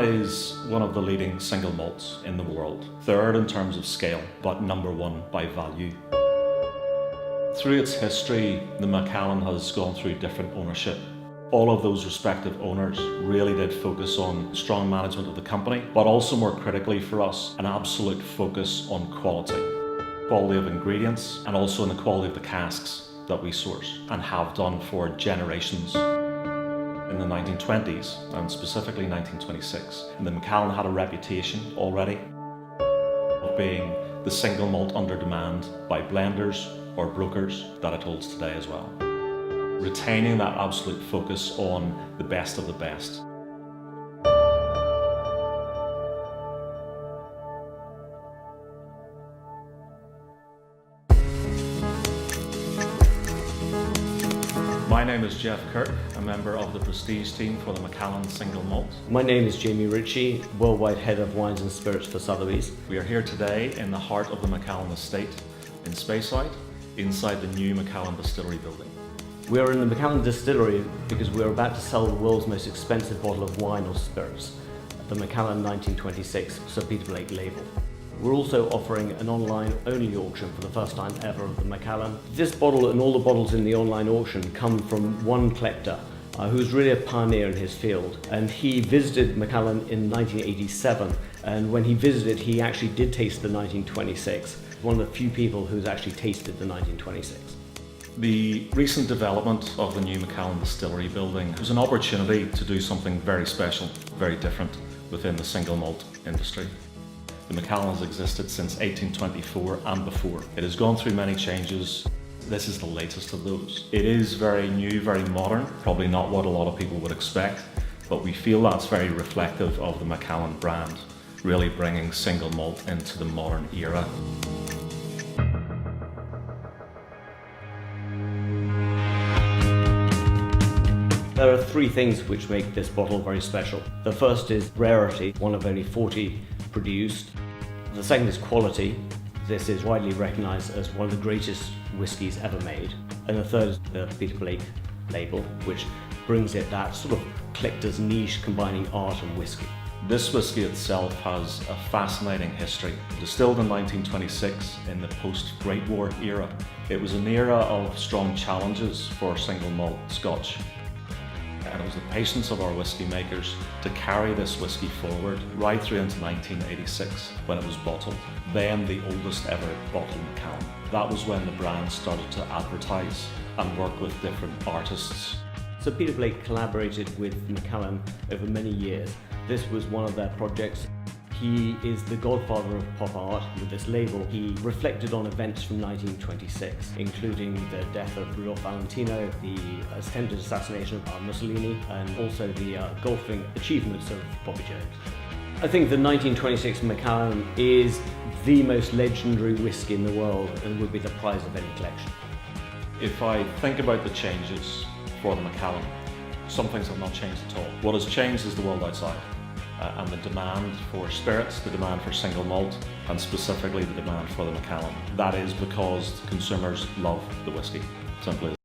Is one of the leading single malts in the world, third in terms of scale, but number one by value. Through its history, the Macallan has gone through different ownership. All of those respective owners really did focus on strong management of the company, but also more critically for us, an absolute focus on quality. Quality of ingredients, and also in the quality of the casks that we source and have done for generations. In the 1920s, and specifically 1926, the Macallan had a reputation already of being the single malt under demand by blenders or brokers that it holds today as well. Retaining that absolute focus on the best of the best. My name is Jeff Kirk, a member of the Prestige team for the Macallan Single Malt. My name is Jamie Ritchie, Worldwide Head of Wines and Spirits for Sotheby's. We are here today in the heart of the Macallan estate in Speyside, inside the new Macallan Distillery building. We are in the Macallan Distillery because we are about to sell the world's most expensive bottle of wine or spirits, the Macallan 1926 Sir Peter Blake label. We're also offering an online-only auction for the first time ever of the Macallan. This bottle and all the bottles in the online auction come from one collector who's really a pioneer in his field. And he visited Macallan in 1987, and when he visited, he actually did taste the 1926. One of the few people who's actually tasted the 1926. The recent development of the new Macallan Distillery building was an opportunity to do something very special, very different within the single malt industry. The Macallan has existed since 1824 and before. It has gone through many changes. This is the latest of those. It is very new, very modern, probably not what a lot of people would expect, but we feel that's very reflective of the Macallan brand, really bringing single malt into the modern era. There are three things which make this bottle very special. The first is rarity, one of only 40 produced. The second is quality. This is widely recognized as one of the greatest whiskies ever made. And the third is the Peter Blake label, which brings it that sort of collector's niche combining art and whiskey. This whiskey itself has a fascinating history. Distilled in 1926 in the post-Great War era, it was an era of strong challenges for single malt Scotch. And it was the patience of our whiskey makers to carry this whiskey forward right through into 1986 when it was bottled. Then the oldest ever bottled Macallan. That was when the brand started to advertise and work with different artists. So Peter Blake collaborated with Macallan over many years. This was one of their projects. He is the godfather of pop art. With this label, he reflected on events from 1926, including the death of Rudolph Valentino, the attempted assassination of Mussolini, and also the golfing achievements of Bobby Jones. I think the 1926 Macallan is the most legendary whiskey in the world and would be the prize of any collection. If I think about the changes for the Macallan, some things have not changed at all. What has changed is the world outside. And the demand for spirits, the demand for single malt, and specifically the demand for the Macallan. That is because consumers love the whiskey, simply.